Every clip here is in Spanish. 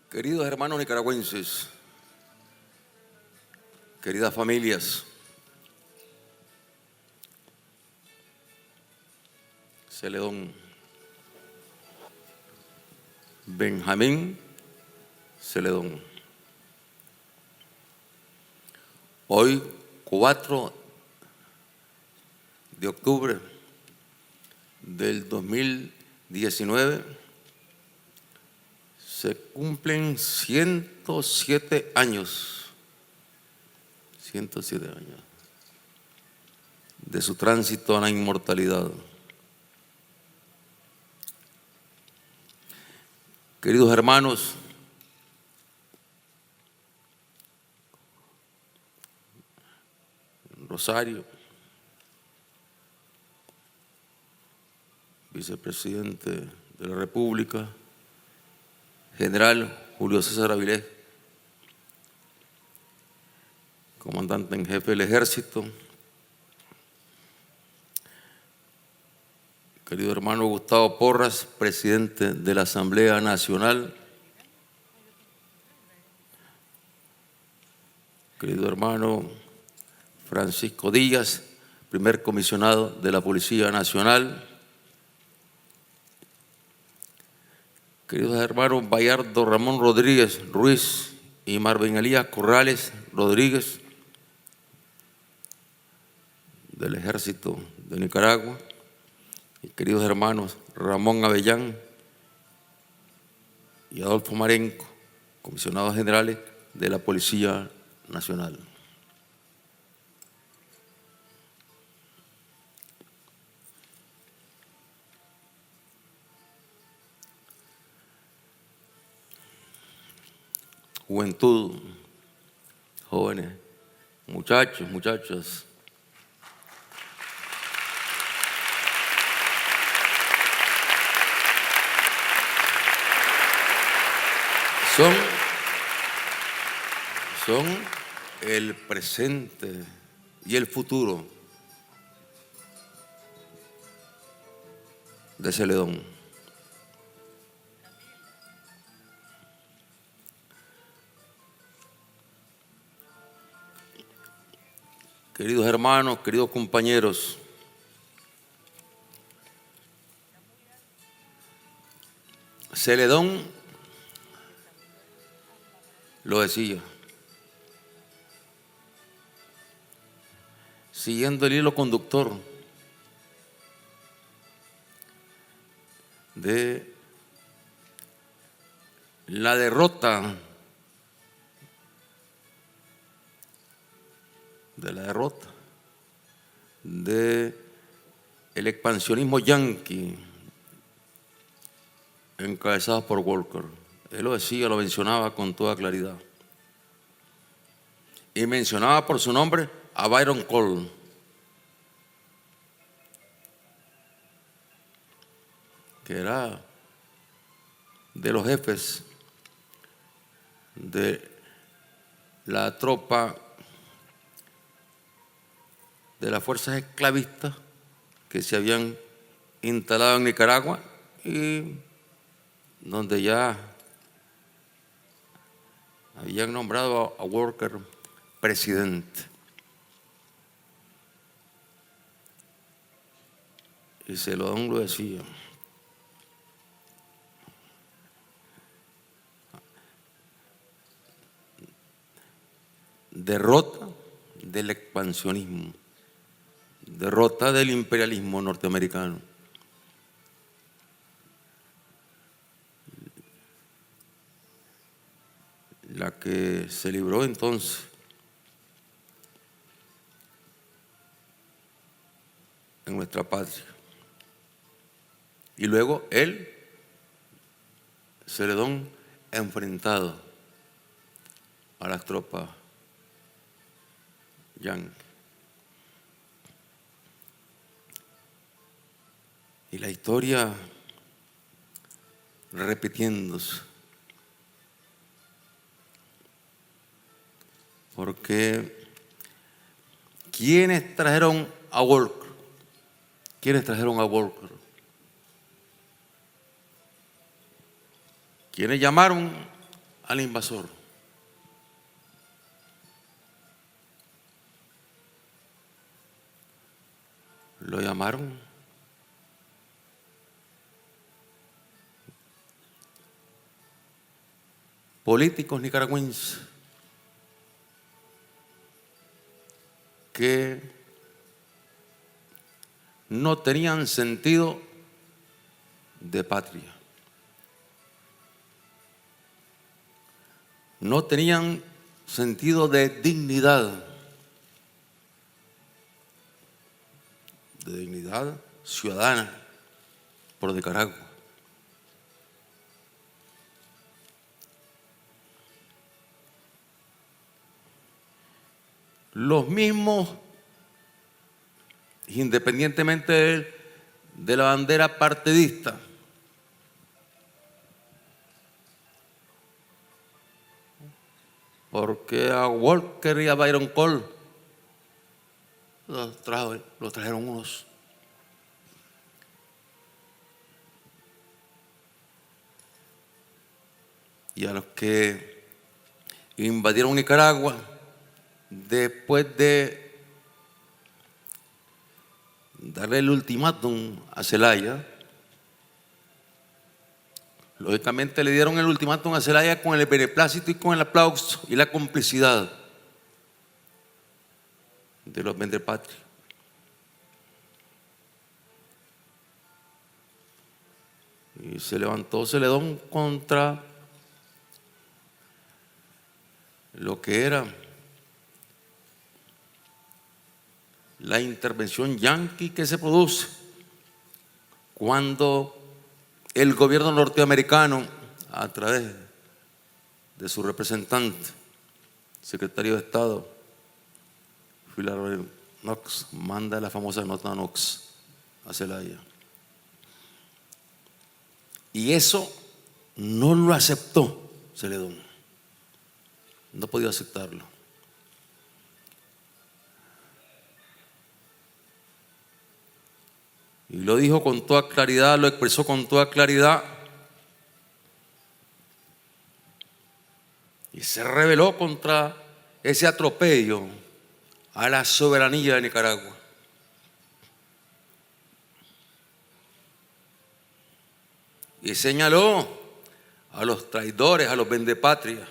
Queridos hermanos nicaragüenses, queridas familias, Celedón, Benjamín Celedón. Hoy, 4 de octubre del 2019, se cumplen 107 años, de su tránsito a la inmortalidad. Queridos hermanos, Rosario, vicepresidente de la República, general Julio César Avilés, comandante en jefe del Ejército, querido hermano Gustavo Porras, presidente de la Asamblea Nacional, querido hermano Francisco Díaz, primer comisionado de la Policía Nacional, queridos hermanos Bayardo Ramón Rodríguez Ruiz y Marvin Elías Corrales Rodríguez, del Ejército de Nicaragua, y queridos hermanos Ramón Avellán y Adolfo Marenco, comisionados generales de la Policía Nacional. Juventud, jóvenes, muchachos, muchachas, son el presente y el futuro de Celedón. Queridos hermanos, queridos compañeros, Celedón lo decía, siguiendo el hilo conductor de la derrota del expansionismo yanqui encabezado por Walker. Él lo decía, lo mencionaba con toda claridad. Y mencionaba por su nombre a Byron Cole, que era de los jefes de la tropa de las fuerzas esclavistas que se habían instalado en Nicaragua y donde ya habían nombrado a Walker presidente. Y Celedón lo decía. Derrota del expansionismo, derrota del imperialismo norteamericano. La que se libró entonces en nuestra patria. Y luego él, Celedón, enfrentado a las tropas yanqui. Y la historia repitiéndose. Porque ¿quiénes trajeron a Walker? ¿Quiénes trajeron a Walker? ¿Quiénes llamaron al invasor. Lo llamaron políticos nicaragüenses que no tenían sentido de patria, no tenían sentido de dignidad ciudadana por Nicaragua. Los mismos, independientemente de la bandera partidista, porque a Walker y a Byron Cole los trajeron unos. Y a los que invadieron Nicaragua después de darle el ultimátum a Zelaya, lógicamente le dieron el ultimátum a Zelaya con el beneplácito y con el aplauso y la complicidad de los vendepatrias. Y se levantó Celedón contra lo que era la intervención yanqui que se produce cuando el gobierno norteamericano, a través de su representante, secretario de Estado, Philip Knox, manda la famosa nota Knox a Zelaya. Y eso no lo aceptó Celedón. No podía aceptarlo. Y lo dijo con toda claridad, lo expresó con toda claridad. Y se rebeló contra ese atropello a la soberanía de Nicaragua. Y señaló a los traidores, a los vendepatrias,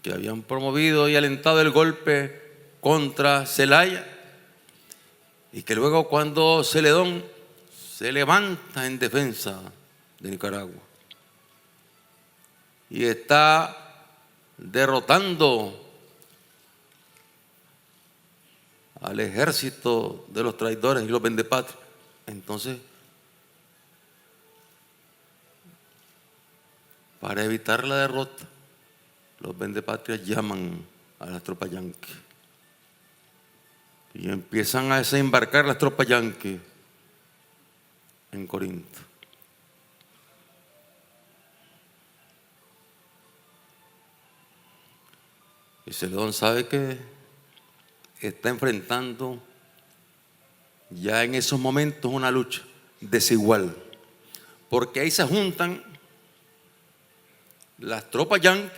que habían promovido y alentado el golpe contra Zelaya, y que luego, cuando Celedón se levanta en defensa de Nicaragua y está derrotando al ejército de los traidores y los vendepatrias, entonces, para evitar la derrota, los vendepatrias llaman a las tropas yanquis y empiezan a desembarcar las tropas yanquis en Corinto. Y Celedón sabe que está enfrentando ya en esos momentos una lucha desigual, porque ahí se juntan las tropas yanquis,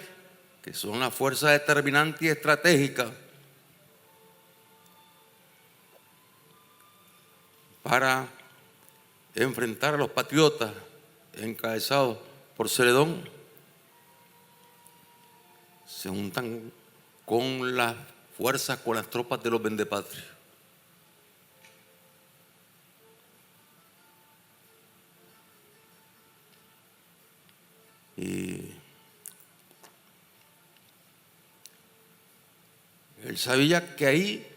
que son la fuerza determinante y estratégica para enfrentar a los patriotas encabezados por Celedón, se juntan con las fuerzas, con las tropas de los vendepatrias. Y él sabía que ahí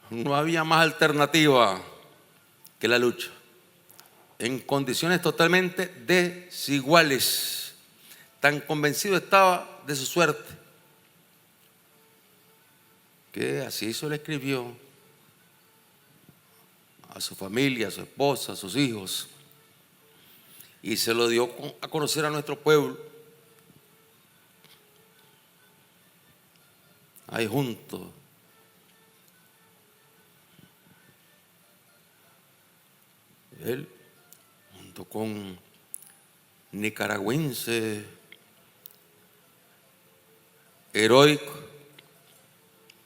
no había más alternativa que la lucha, en condiciones totalmente desiguales. Tan convencido estaba de su suerte que así se le escribió a su familia, a su esposa, a sus hijos, y se lo dio a conocer a nuestro pueblo, ahí juntos. Él, junto con nicaragüenses heroicos,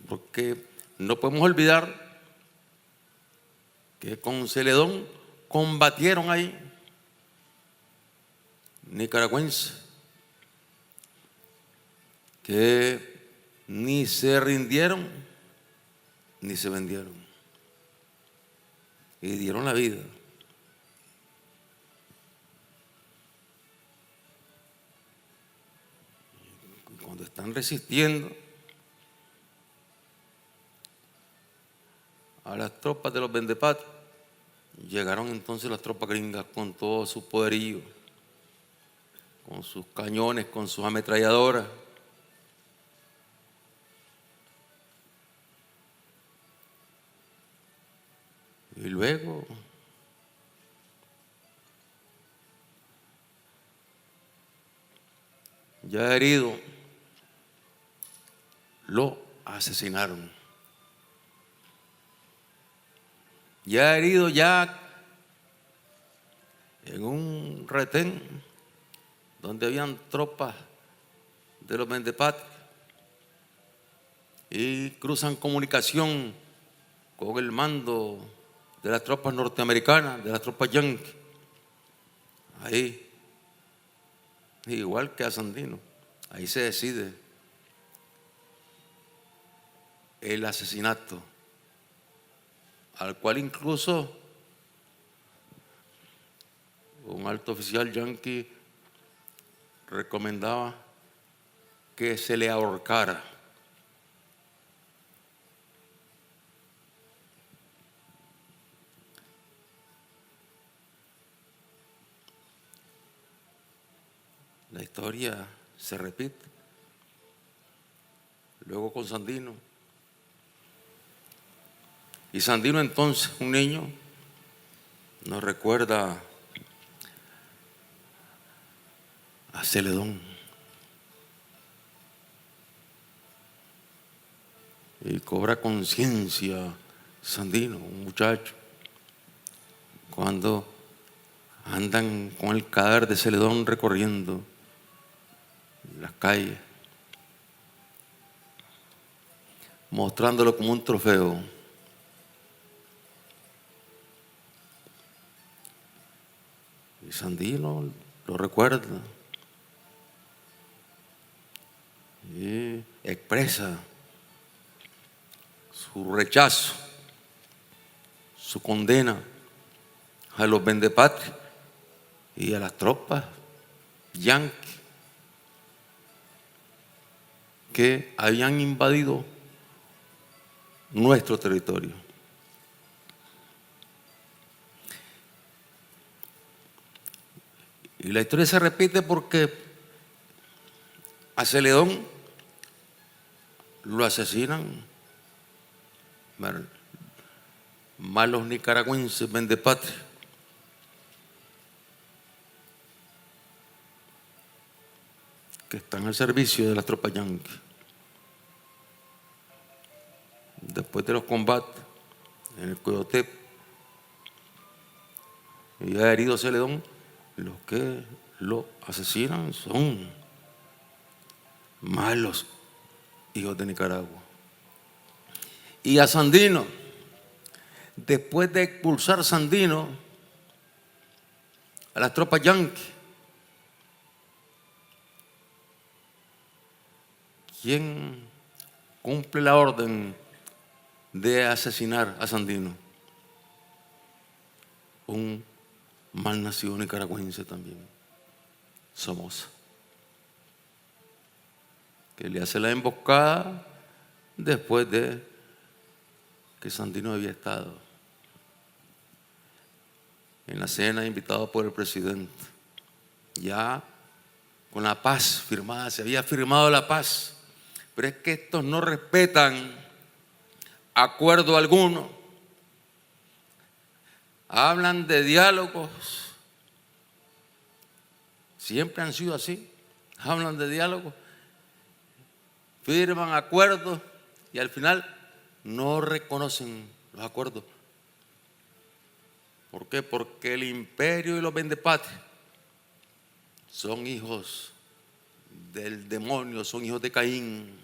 porque no podemos olvidar que con Celedón combatieron ahí nicaragüenses que ni se rindieron ni se vendieron y dieron la vida. Y cuando están resistiendo a las tropas de los vendepatrias, llegaron entonces las tropas gringas con todo su poderío, con sus cañones, con sus ametralladoras. Y luego ya herido, lo asesinaron. Ya herido, ya en un retén donde habían tropas de los vendepatrias y cruzan comunicación con el mando de las tropas norteamericanas, de las tropas yanquis. Ahí, igual que a Sandino, ahí se decide el asesinato, al cual incluso un alto oficial yanqui recomendaba que se le ahorcara. La historia se repite. Luego con Sandino. Y Sandino entonces, un niño, nos recuerda a Celedón. Y cobra conciencia Sandino, un muchacho, cuando andan con el cadáver de Celedón recorriendo las calles, mostrándolo como un trofeo. Y Sandino lo recuerda y expresa su rechazo, su condena a los vendepatrias y a las tropas yanquis que habían invadido nuestro territorio. Y la historia se repite porque a Celedón lo asesinan malos nicaragüenses vendepatrias, que están al servicio de las tropas yanquis. Después de los combates en el Coyotepe y ha herido Celedón, los que lo asesinan son malos hijos de Nicaragua. Y a Sandino, después de expulsar Sandino a las tropas yanquis, ¿quién cumple la orden de asesinar a Sandino? Un mal nacido nicaragüense también, Somoza, que le hace la emboscada después de que Sandino había estado en la cena invitado por el presidente, ya con la paz firmada, se había firmado la paz, pero es que estos no respetan acuerdo alguno. Hablan de diálogos, siempre han sido así, hablan de diálogos, firman acuerdos y al final no reconocen los acuerdos. ¿Por qué? Porque el imperio y los vendepatrias son hijos del demonio, son hijos de Caín.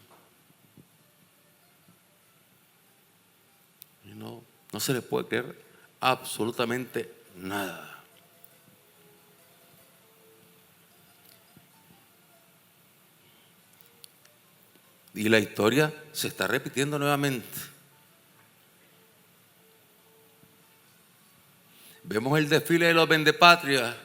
Y no se les puede creer absolutamente nada. Y la historia se está repitiendo nuevamente. Vemos el desfile de los vendepatrias.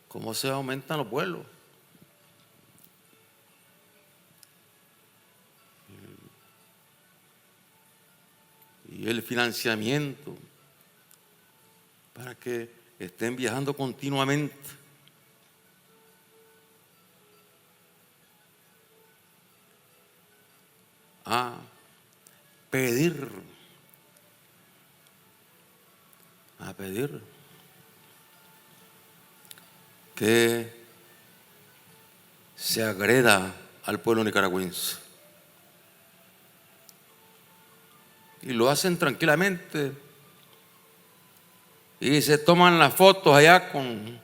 Cómo se aumentan los vuelos. Y el financiamiento para que estén viajando continuamente. A pedir que se agreda al pueblo nicaragüense. Y lo hacen tranquilamente. Y se toman las fotos allá con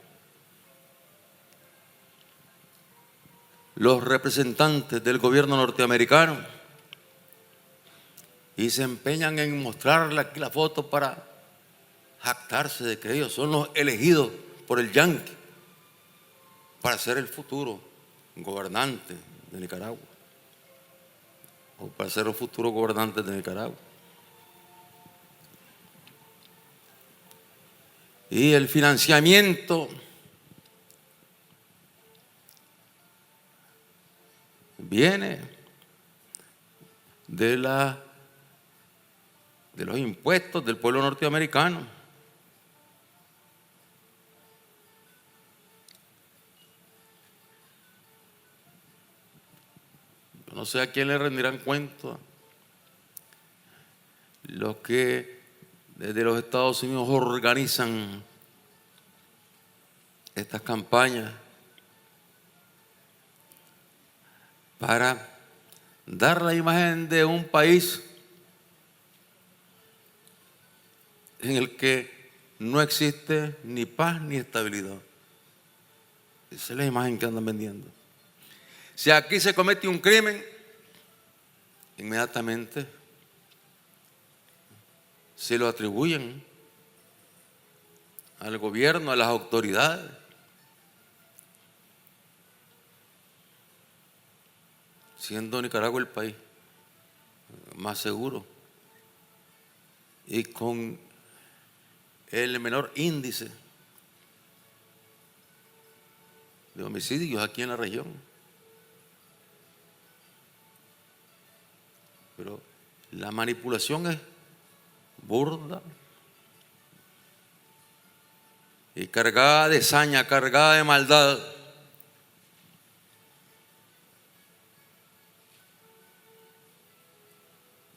los representantes del gobierno norteamericano. Y se empeñan en mostrarle aquí la foto para jactarse de que ellos son los elegidos por el yanqui para ser el futuro gobernante de Nicaragua, o para ser los futuros gobernantes de Nicaragua. Y el financiamiento viene de los impuestos del pueblo norteamericano. Yo no sé a quién le rendirán cuenta los que desde los Estados Unidos organizan estas campañas para dar la imagen de un país en el que no existe ni paz ni estabilidad. Esa es la imagen que andan vendiendo. Si aquí se comete un crimen, inmediatamente se lo atribuyen al gobierno, a las autoridades. Siendo Nicaragua el país más seguro y con el menor índice de homicidios aquí en la región. Pero la manipulación es burda y cargada de saña, cargada de maldad.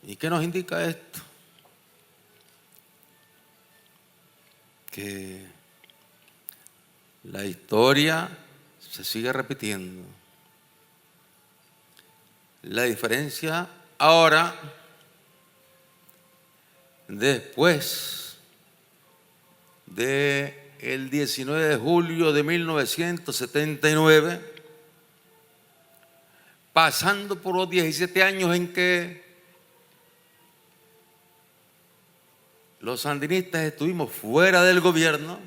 ¿Y qué nos indica esto? Que la historia se sigue repitiendo. La diferencia ahora, después del 19 de julio de 1979, pasando por los 17 años en que los sandinistas estuvimos fuera del gobierno,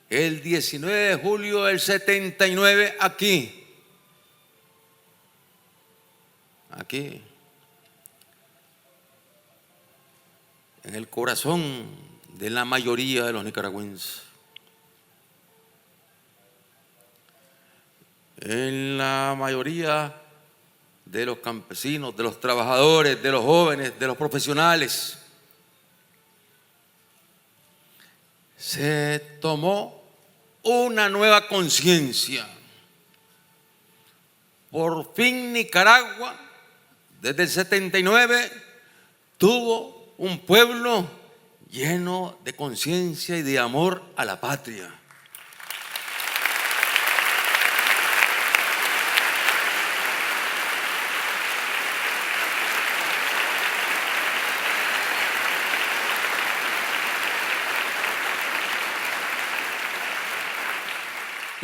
el 19 de julio del 79 aquí, en el corazón de la mayoría de los nicaragüenses, en la mayoría de los campesinos, de los trabajadores, de los jóvenes, de los profesionales, se tomó una nueva conciencia. Por fin Nicaragua, desde el 79, tuvo un pueblo lleno de conciencia y de amor a la patria.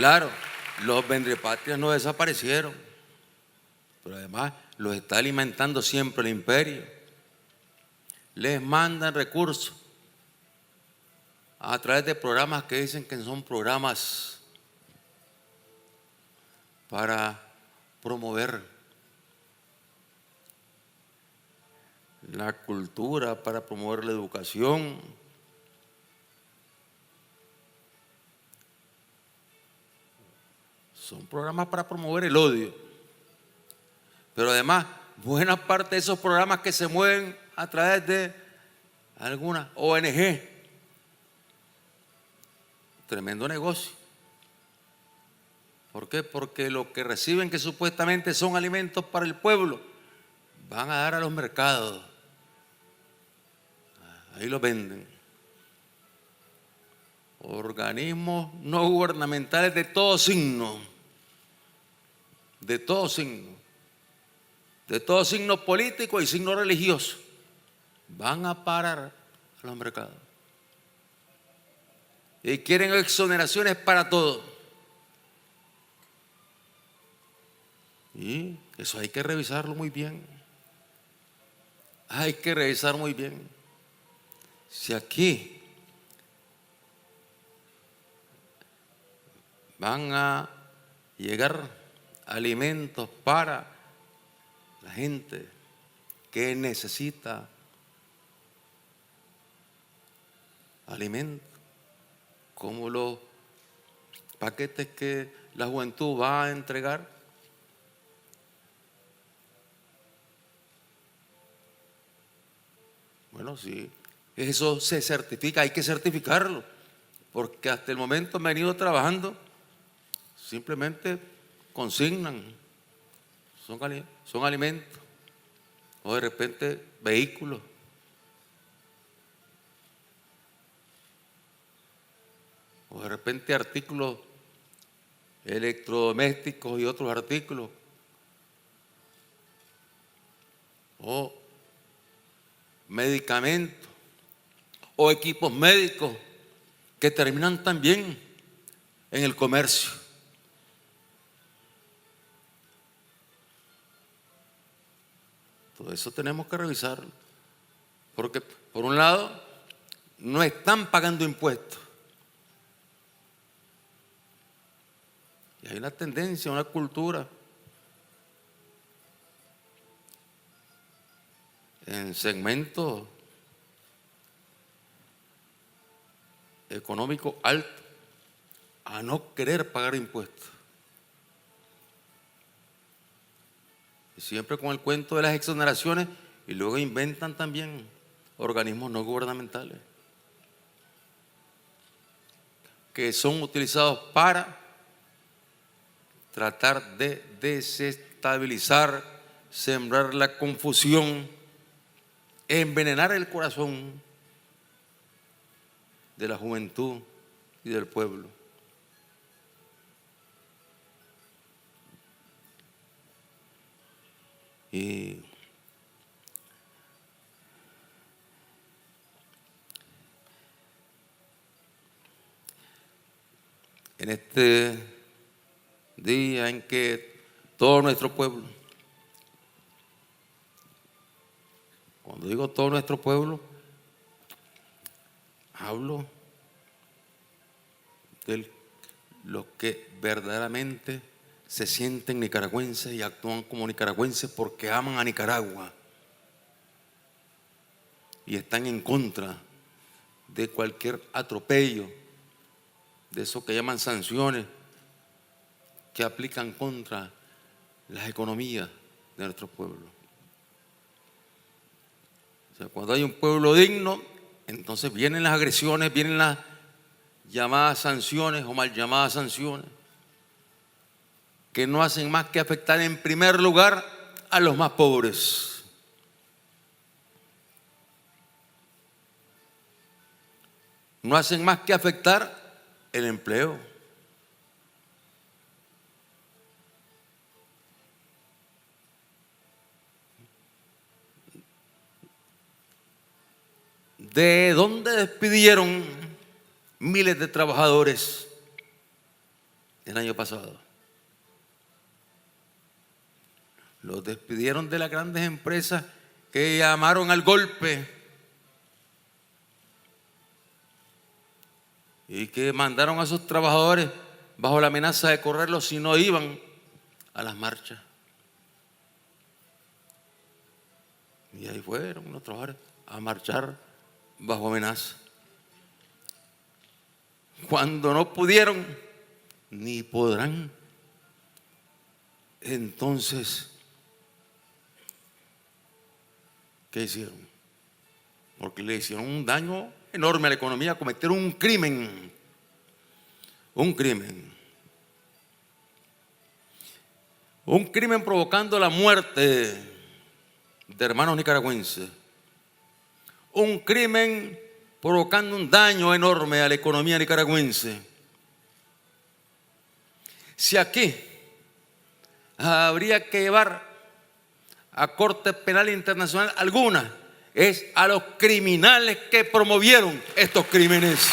Claro, los vendepatrias no desaparecieron, pero además los está alimentando siempre el imperio. Les mandan recursos a través de programas que dicen que son programas para promover la cultura, para promover la educación. Son programas para promover el odio. Pero además, buena parte de esos programas que se mueven a través de alguna ONG, tremendo negocio. ¿Por qué? Porque lo que reciben, que supuestamente son alimentos para el pueblo, van a dar a los mercados. Ahí los venden. Organismos no gubernamentales de todo signo, de todo signo político y signo religioso, van a parar a los mercados. Y quieren exoneraciones para todo. Y eso hay que revisarlo muy bien. Hay que revisar muy bien. Si aquí van a llegar alimentos para la gente que necesita alimentos, como los paquetes que la juventud va a entregar, bueno, sí, eso se certifica, hay que certificarlo, porque hasta el momento han venido trabajando, simplemente consignan, son alimentos, o de repente vehículos. O de repente artículos electrodomésticos y otros artículos. O medicamentos o equipos médicos que terminan también en el comercio. Todo eso tenemos que revisarlo, porque por un lado no están pagando impuestos. Y hay una tendencia, una cultura en segmentos económicos altos a no querer pagar impuestos. Y siempre con el cuento de las exoneraciones, y luego inventan también organismos no gubernamentales que son utilizados para tratar de desestabilizar, sembrar la confusión, envenenar el corazón de la juventud y del pueblo. Y en este día en que todo nuestro pueblo, cuando digo todo nuestro pueblo, hablo de los que verdaderamente se sienten nicaragüenses y actúan como nicaragüenses porque aman a Nicaragua y están en contra de cualquier atropello, de eso que llaman sanciones que aplican contra las economías de nuestro pueblo. O sea, cuando hay un pueblo digno, entonces vienen las agresiones, vienen las llamadas sanciones o mal llamadas sanciones, que no hacen más que afectar en primer lugar a los más pobres. No hacen más que afectar el empleo. ¿De dónde despidieron miles de trabajadores el año pasado. Los despidieron de las grandes empresas que llamaron al golpe y que mandaron a sus trabajadores bajo la amenaza de correrlos si no iban a las marchas. Y ahí fueron los trabajadores a marchar bajo amenaza. Cuando no pudieron, ni podrán, entonces, ¿qué hicieron? Porque le hicieron un daño enorme a la economía, cometieron un crimen. Un crimen provocando la muerte de hermanos nicaragüenses. Un crimen provocando un daño enorme a la economía nicaragüense. Si aquí habría que llevar a Corte Penal Internacional alguna, es a los criminales que promovieron estos crímenes.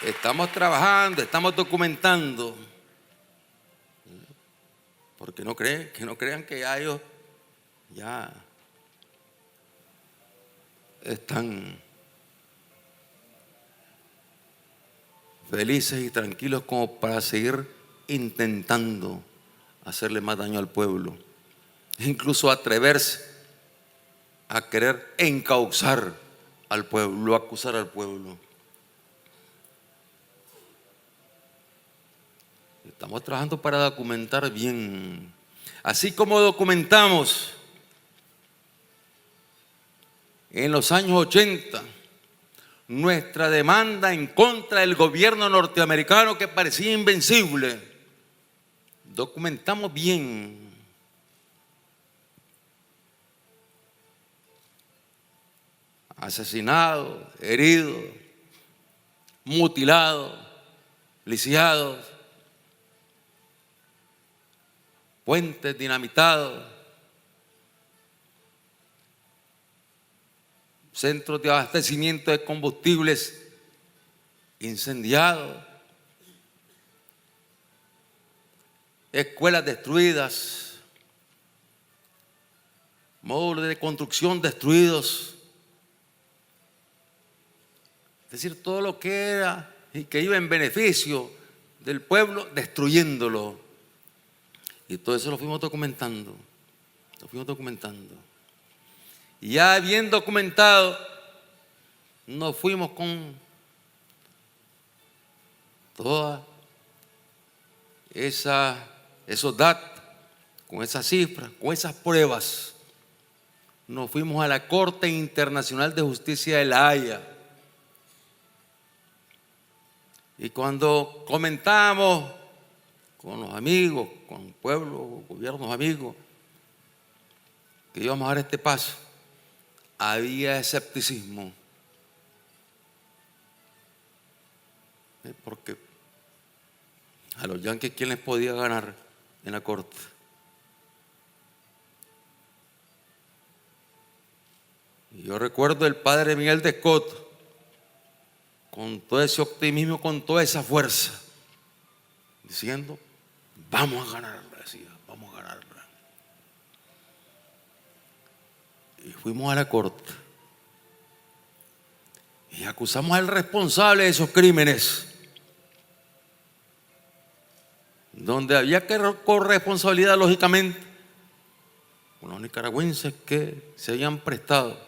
Y estamos trabajando, estamos documentando, porque que no crean que ya ellos ya están felices y tranquilos como para seguir intentando hacerle más daño al pueblo, incluso atreverse a querer encauzar al pueblo, acusar al pueblo. Estamos trabajando para documentar bien, así como documentamos en los años 80 nuestra demanda en contra del gobierno norteamericano que parecía invencible. Documentamos bien. Asesinados, heridos, mutilados, lisiados, puentes dinamitados, centros de abastecimiento de combustibles incendiados, escuelas destruidas, módulos de construcción destruidos. Es decir, todo lo que era y que iba en beneficio del pueblo, destruyéndolo. Y todo eso lo fuimos documentando. Y ya bien documentado, nos fuimos con todas esos datos, con esas cifras, con esas pruebas. Nos fuimos a la Corte Internacional de Justicia de La Haya. Y cuando comentamos con los amigos, con el pueblo, gobiernos amigos, que íbamos a dar este paso, había escepticismo. Porque a los yanquis, ¿quién les podía ganar en la corte? Y yo recuerdo el padre Miguel de Escoto, con todo ese optimismo, con toda esa fuerza, diciendo: vamos a ganar, decía, vamos a ganar. Y fuimos a la corte y acusamos al responsable de esos crímenes, donde había que corresponsabilidad, lógicamente, con los nicaragüenses que se habían prestado,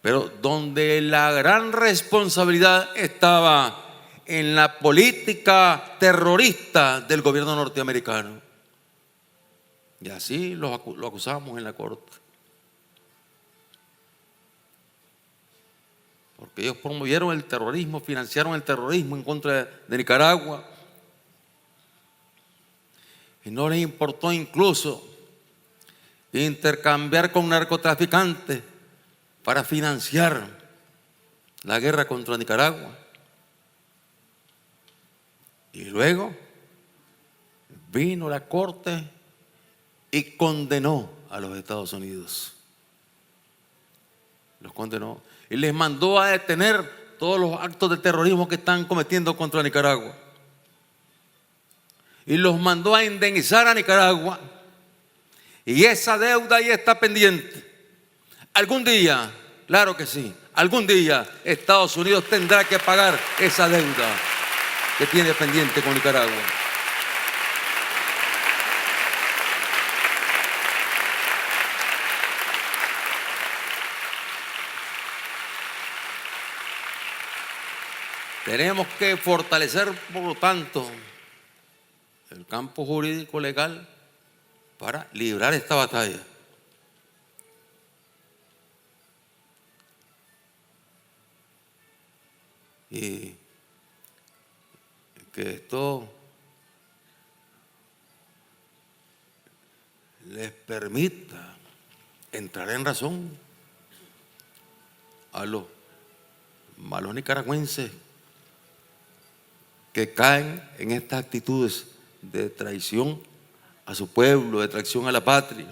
pero donde la gran responsabilidad estaba en la política terrorista del gobierno norteamericano. Y así lo acusamos en la corte. Porque ellos promovieron el terrorismo, financiaron el terrorismo en contra de Nicaragua. Y no les importó incluso intercambiar con narcotraficantes para financiar la guerra contra Nicaragua. Y luego vino la corte y condenó a los Estados Unidos. Los condenó y les mandó a detener todos los actos de terrorismo que están cometiendo contra Nicaragua. Y los mandó a indemnizar a Nicaragua. Y esa deuda ya está pendiente. Algún día, claro que sí, algún día Estados Unidos tendrá que pagar esa deuda que tiene pendiente con Nicaragua. Tenemos que fortalecer, por lo tanto, el campo jurídico legal para librar esta batalla. Y que esto les permita entrar en razón a los malos nicaragüenses que caen en estas actitudes de traición a su pueblo, de traición a la patria.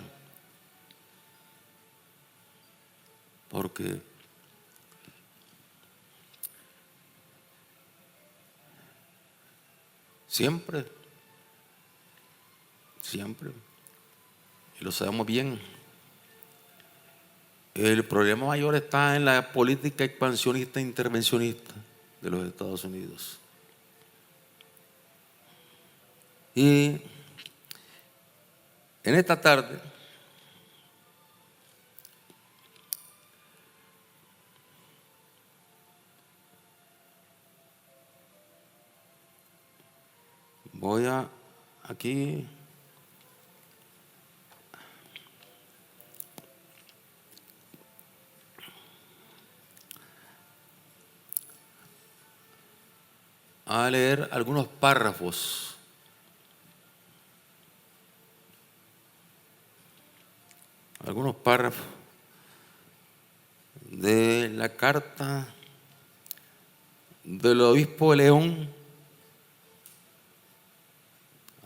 Porque siempre, y lo sabemos bien, el problema mayor está en la política expansionista e intervencionista de los Estados Unidos. Y en esta tarde voy a aquí a leer algunos párrafos de la carta del obispo de León,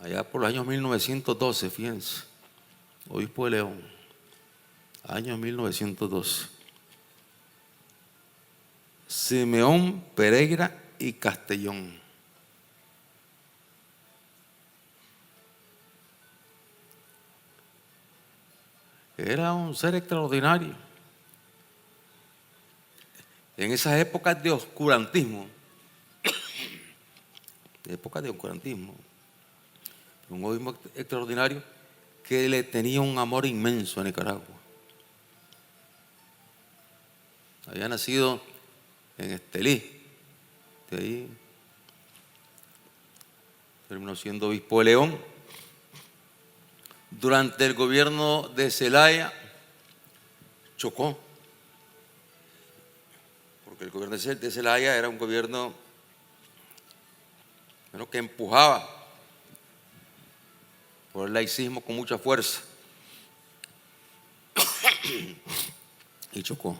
allá por los años 1912, fíjense, obispo de León, años 1912. Simeón Pereira y Castellón. Era un ser extraordinario. En esas épocas de oscurantismo, un obispo extraordinario que le tenía un amor inmenso a Nicaragua. Había nacido en Estelí, de ahí terminó siendo obispo de León. Durante el gobierno de Zelaya chocó, porque el gobierno de Zelaya era un gobierno que empujaba por el laicismo con mucha fuerza y chocó.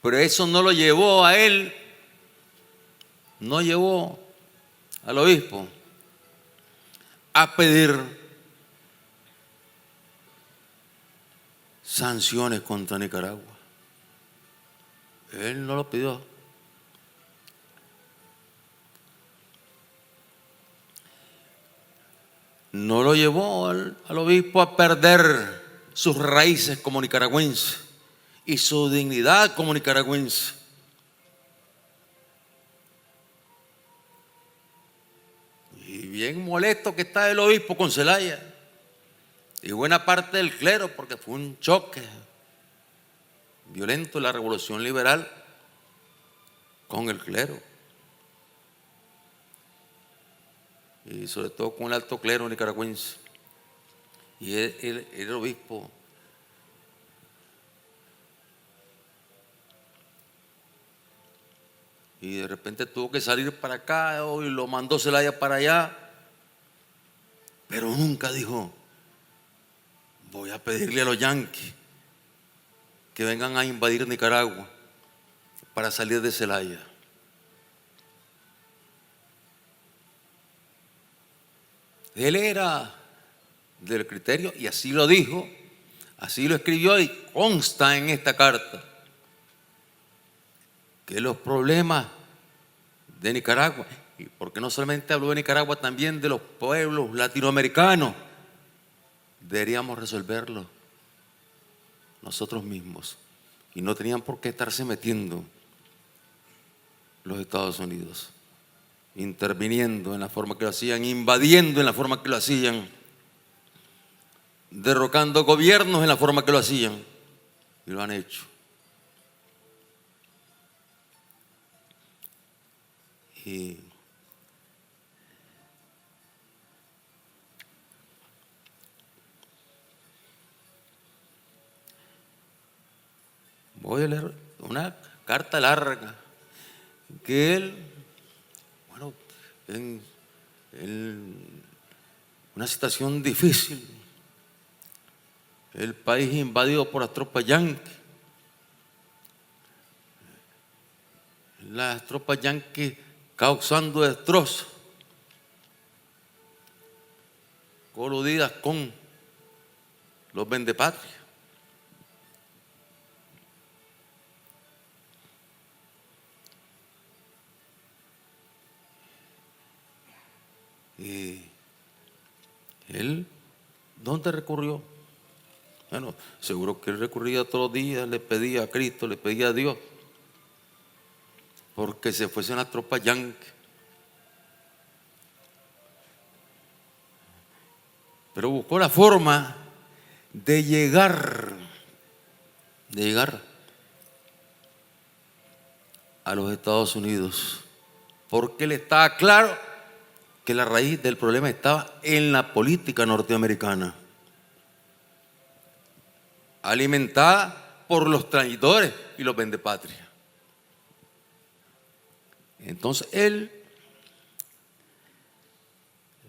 Pero eso no lo llevó a él, no llevó al obispo a pedir sanciones contra Nicaragua. Él no lo pidió. No lo llevó al obispo a perder sus raíces como nicaragüense y su dignidad como nicaragüense. Y bien molesto que está el obispo con Zelaya y buena parte del clero, porque fue un choque violento la revolución liberal con el clero y sobre todo con el alto clero nicaragüense. Y el obispo y de repente tuvo que salir para acá y lo mandó Zelaya para allá, pero nunca dijo: voy a pedirle a los yanquis que vengan a invadir Nicaragua para salir de Zelaya. Él era del criterio, y así lo dijo, así lo escribió y consta en esta carta, que los problemas de Nicaragua, y porque no solamente habló de Nicaragua, también de los pueblos latinoamericanos, deberíamos resolverlos nosotros mismos, y no tenían por qué estarse metiendo los Estados Unidos, interviniendo en la forma que lo hacían, invadiendo en la forma que lo hacían, derrocando gobiernos en la forma que lo hacían, y lo han hecho. Y voy a leer una carta larga que él, bueno, en una situación difícil, el país invadido por las tropas yanquis, las tropas yanquis causando destrozos, coludidas con los vendepatrias. Y él, ¿dónde recurrió? Bueno, seguro que él recurría todos los días, le pedía a Cristo, le pedía a Dios, porque se fuesen las tropas yanquis. Pero buscó la forma de llegar a los Estados Unidos, porque le estaba claro que la raíz del problema estaba en la política norteamericana, alimentada por los traidores y los vendepatrias. Entonces él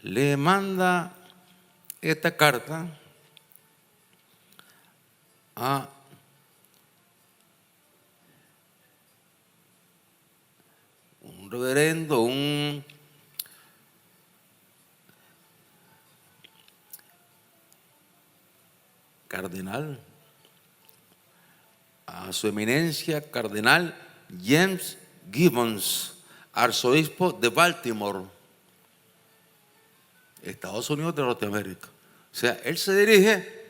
le manda esta carta a un reverendo, un cardenal, a su eminencia cardenal James Gibbons, arzobispo de Baltimore, Estados Unidos de Norteamérica. O sea, él se dirige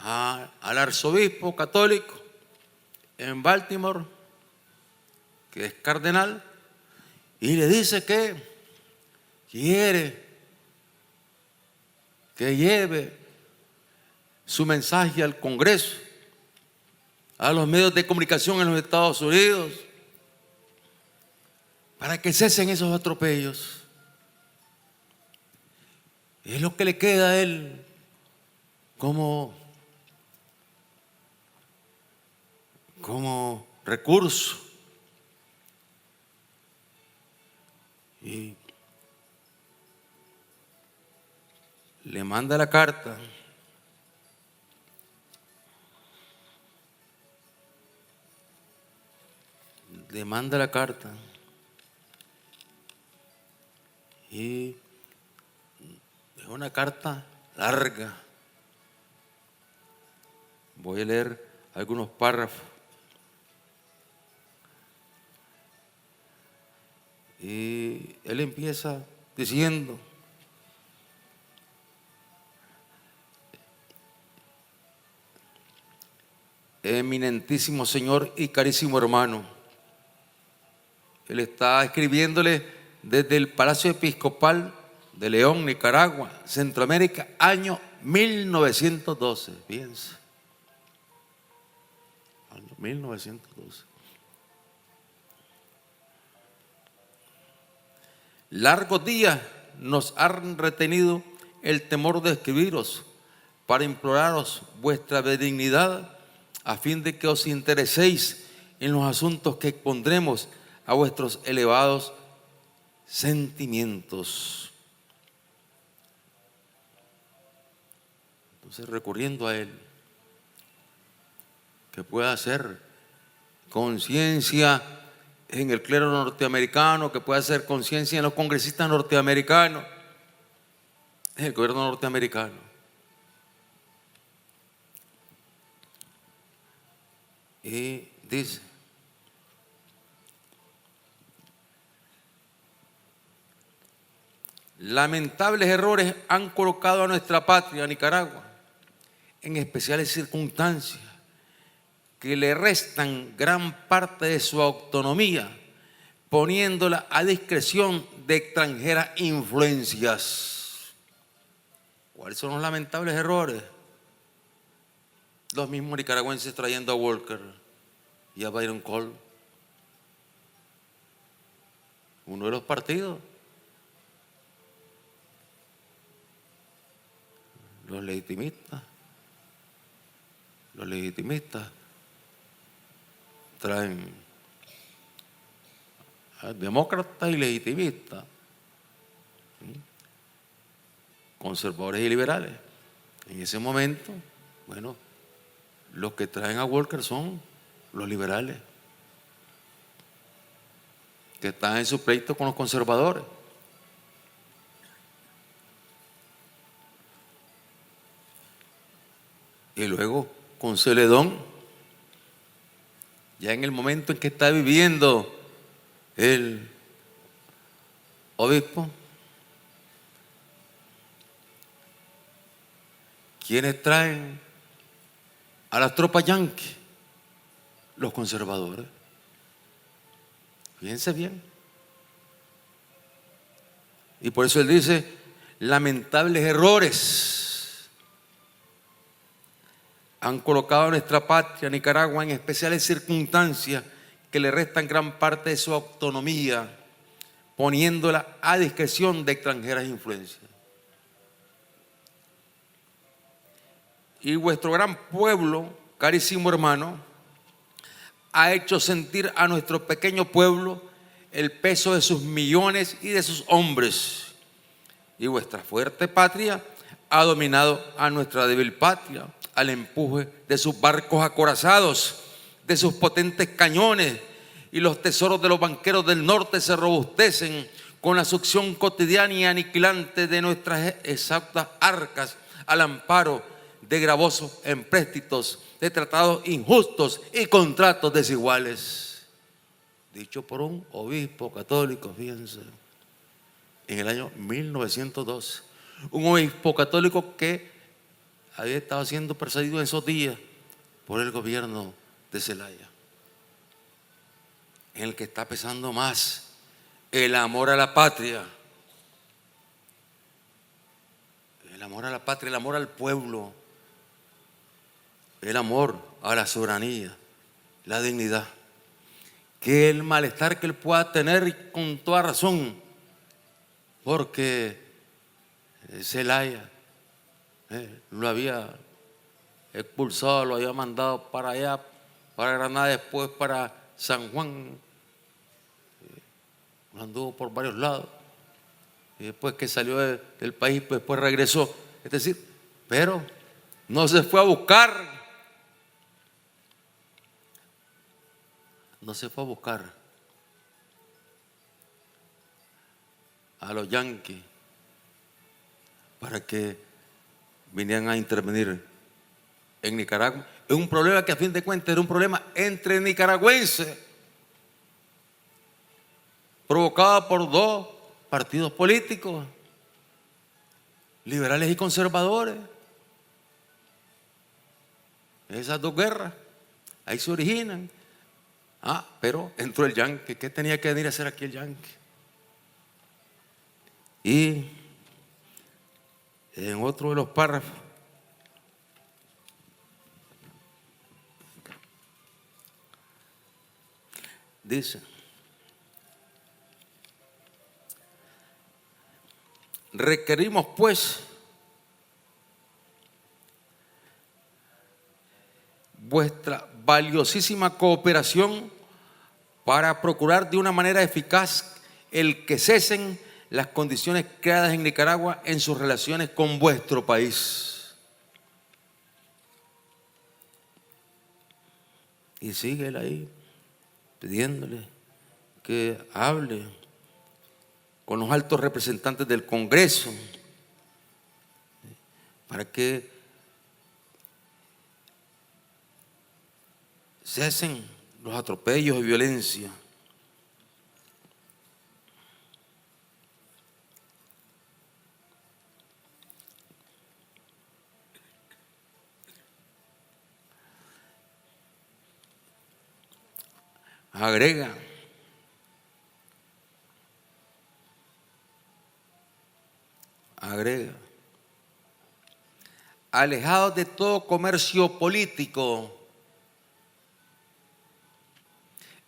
al arzobispo católico en Baltimore, que es cardenal, y le dice que quiere que lleve su mensaje al Congreso, a los medios de comunicación en los Estados Unidos, para que cesen esos atropellos. Es lo que le queda a él como recurso. Y le manda la carta. Le manda la carta y es una carta larga. Voy a leer algunos párrafos. Y él empieza diciendo: eminentísimo Señor y carísimo hermano. Él está escribiéndole desde el Palacio Episcopal de León, Nicaragua, Centroamérica, año 1912. Fíjense, año 1912. Largos días nos han retenido el temor de escribiros para imploraros vuestra benignidad a fin de que os intereséis en los asuntos que expondremos a vuestros elevados sentimientos. Entonces, recurriendo a él, que pueda hacer conciencia en el clero norteamericano, que pueda hacer conciencia en los congresistas norteamericanos, el gobierno norteamericano. Y dice: lamentables errores han colocado a nuestra patria, Nicaragua, en especiales circunstancias que le restan gran parte de su autonomía, poniéndola a discreción de extranjeras influencias. ¿Cuáles son los lamentables errores? Los mismos nicaragüenses trayendo a Walker y a Byron Cole. Uno de los partidos, los legitimistas traen a demócratas y legitimistas, conservadores y liberales. En ese momento, bueno, los que traen a Walker son los liberales, que están en su pleito con los conservadores. Y luego con Celedón, ya en el momento en que está viviendo el obispo, ¿quiénes traen a las tropas yanquis? Los conservadores. Fíjense bien. Y por eso él dice: lamentables errores han colocado a nuestra patria, Nicaragua, en especiales circunstancias que le restan gran parte de su autonomía, poniéndola a discreción de extranjeras influencias. Y vuestro gran pueblo, carísimo hermano, ha hecho sentir a nuestro pequeño pueblo el peso de sus millones y de sus hombres. Y vuestra fuerte patria ha dominado a nuestra débil patria al empuje de sus barcos acorazados, de sus potentes cañones, y los tesoros de los banqueros del norte se robustecen con la succión cotidiana y aniquilante de nuestras exhaustas arcas al amparo de gravosos empréstitos, de tratados injustos y contratos desiguales. Dicho por un obispo católico, fíjense, en el año 1902. Un obispo católico que había estado siendo perseguido en esos días por el gobierno de Zelaya, en el que está pesando más el amor a la patria, el amor a la patria, el amor al pueblo, el amor a la soberanía, la dignidad, que el malestar que él pueda tener, con toda razón, porque Zelaya lo había expulsado, lo había mandado para allá, para Granada, después para San Juan, anduvo por varios lados, y después que salió del país, pues después regresó. Es decir, pero no se fue a buscar, a los yanquis para que vinieran a intervenir en Nicaragua. Es un problema que a fin de cuentas era un problema entre nicaragüenses, provocado por dos partidos políticos, liberales y conservadores. Esas dos guerras, ahí se originan. Pero entró el yanqui. ¿Qué tenía que venir a hacer aquí el yanqui? Y en otro de los párrafos dice: requerimos pues vuestra valiosísima cooperación para procurar de una manera eficaz el que cesen las condiciones creadas en Nicaragua en sus relaciones con vuestro país. Y sigue él ahí pidiéndole que hable con los altos representantes del Congreso para que cesen los atropellos y violencia. Agrega, alejados de todo comercio político,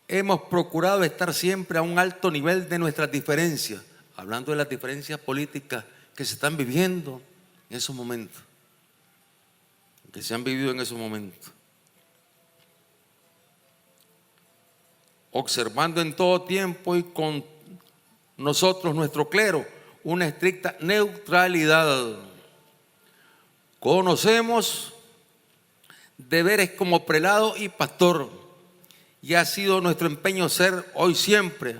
hemos procurado estar siempre a un alto nivel de nuestras diferencias, hablando de las diferencias políticas que se están viviendo en esos momentos, que se han vivido en esos momentos. Observando en todo tiempo y con nosotros, nuestro clero, una estricta neutralidad. Conocemos deberes como prelado y pastor, y ha sido nuestro empeño ser hoy siempre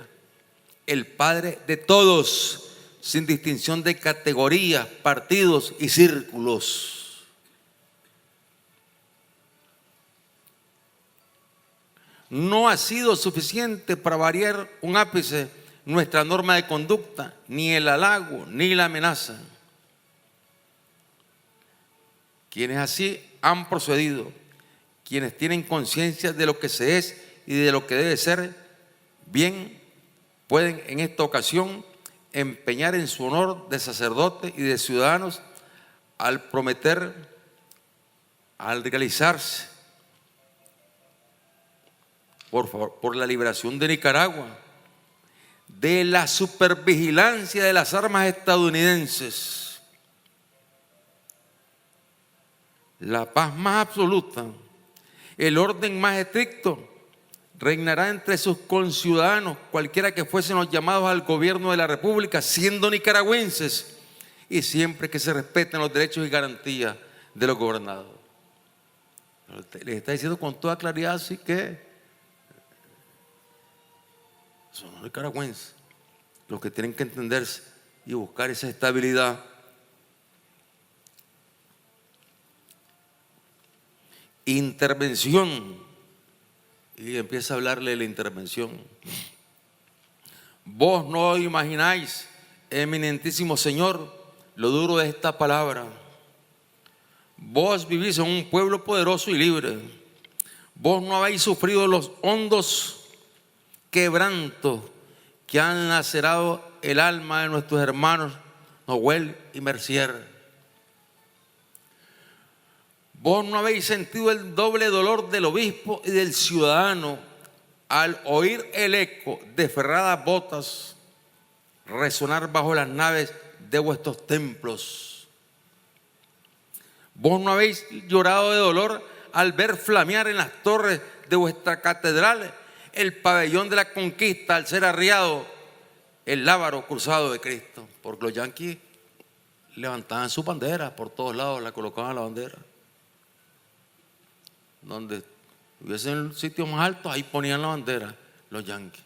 el Padre de todos, sin distinción de categorías, partidos y círculos. No ha sido suficiente para variar un ápice nuestra norma de conducta, ni el halago, ni la amenaza. Quienes así han procedido, quienes tienen conciencia de lo que se es y de lo que debe ser, bien pueden en esta ocasión empeñar en su honor de sacerdote y de ciudadanos al prometer, al realizarse por la liberación de Nicaragua, de la supervigilancia de las armas estadounidenses, la paz más absoluta, el orden más estricto, reinará entre sus conciudadanos, cualquiera que fuesen los llamados al gobierno de la República, siendo nicaragüenses, y siempre que se respeten los derechos y garantías de los gobernados. Les está diciendo con toda claridad, así que son los nicaragüenses los que tienen que entenderse y buscar esa estabilidad. Intervención. Y empieza a hablarle de la intervención. Vos no imagináis, eminentísimo Señor, lo duro de esta palabra. Vos vivís en un pueblo poderoso y libre. Vos no habéis sufrido los hondos quebrantos que han lacerado el alma de nuestros hermanos Noel y Mercier. Vos no habéis sentido el doble dolor del obispo y del ciudadano al oír el eco de ferradas botas resonar bajo las naves de vuestros templos. Vos no habéis llorado de dolor al ver flamear en las torres de vuestra catedral el pabellón de la conquista, al ser arriado el lábaro cruzado de Cristo. Porque los yanquis levantaban su bandera por todos lados, la colocaban la bandera. Donde hubiesen sitios más altos, ahí ponían la bandera los yanquis.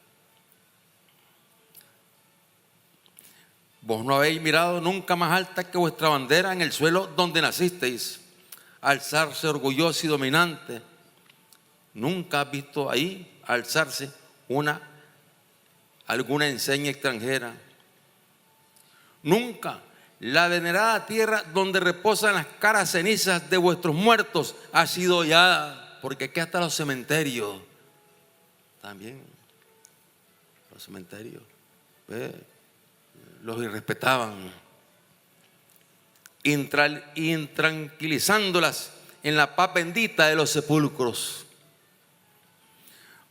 Vos no habéis mirado nunca más alta que vuestra bandera en el suelo donde nacisteis, alzarse orgulloso y dominante. Nunca has visto ahí alzarse alguna enseña extranjera. Nunca la venerada tierra donde reposan las caras cenizas de vuestros muertos ha sido hollada, porque aquí hasta los cementerios también, los cementerios los irrespetaban, intranquilizándolas en la paz bendita de los sepulcros.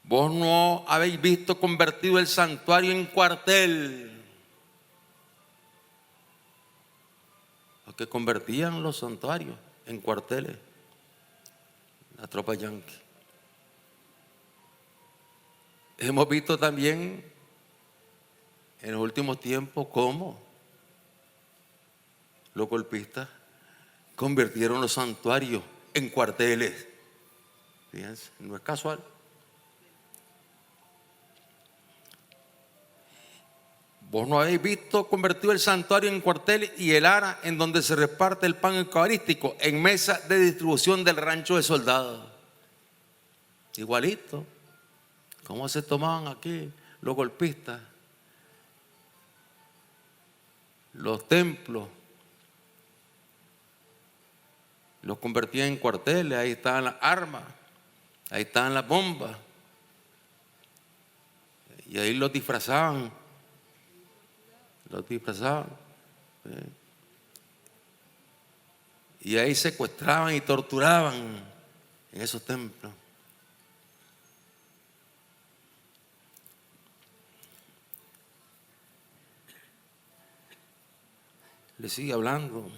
Vos no habéis visto convertido el santuario en cuartel. Los que convertían los santuarios en cuarteles, la tropa yanqui. Hemos visto también en los últimos tiempos cómo los golpistas convirtieron los santuarios en cuarteles. Fíjense, no es casual. Vos no habéis visto convertido el santuario en cuartel y el ara en donde se reparte el pan eucarístico en mesa de distribución del rancho de soldados. Igualito. ¿Cómo se tomaban aquí los golpistas? Los templos los convertían en cuarteles, ahí estaban las armas, ahí estaban las bombas, y ahí los disfrazaban. Y ahí secuestraban y torturaban en esos templos. Le sigue hablando.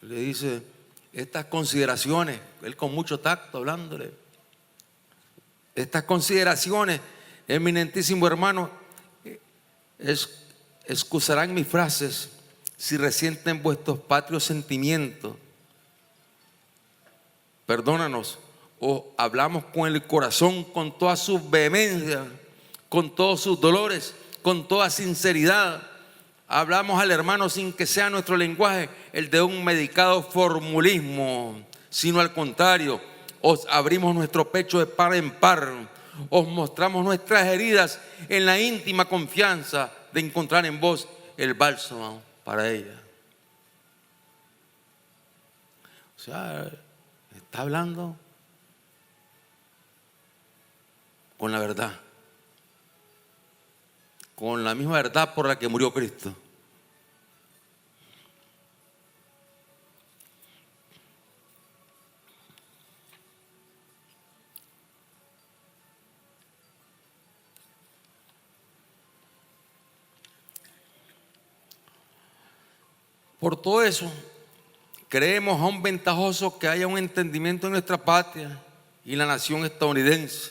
Le dice estas consideraciones, él con mucho tacto hablándole. Estas consideraciones, eminentísimo hermano, excusarán mis frases si resienten vuestros patrios sentimientos. Perdónanos, o hablamos con el corazón, con toda su vehemencia, con todos sus dolores, con toda sinceridad. Hablamos al hermano sin que sea nuestro lenguaje el de un medicado formulismo, sino al contrario, os abrimos nuestro pecho de par en par, os mostramos nuestras heridas en la íntima confianza de encontrar en vos el bálsamo para ella. O sea, está hablando con la verdad, con la misma verdad por la que murió Cristo. Por todo eso, creemos aún ventajoso que haya un entendimiento en nuestra patria y la nación estadounidense.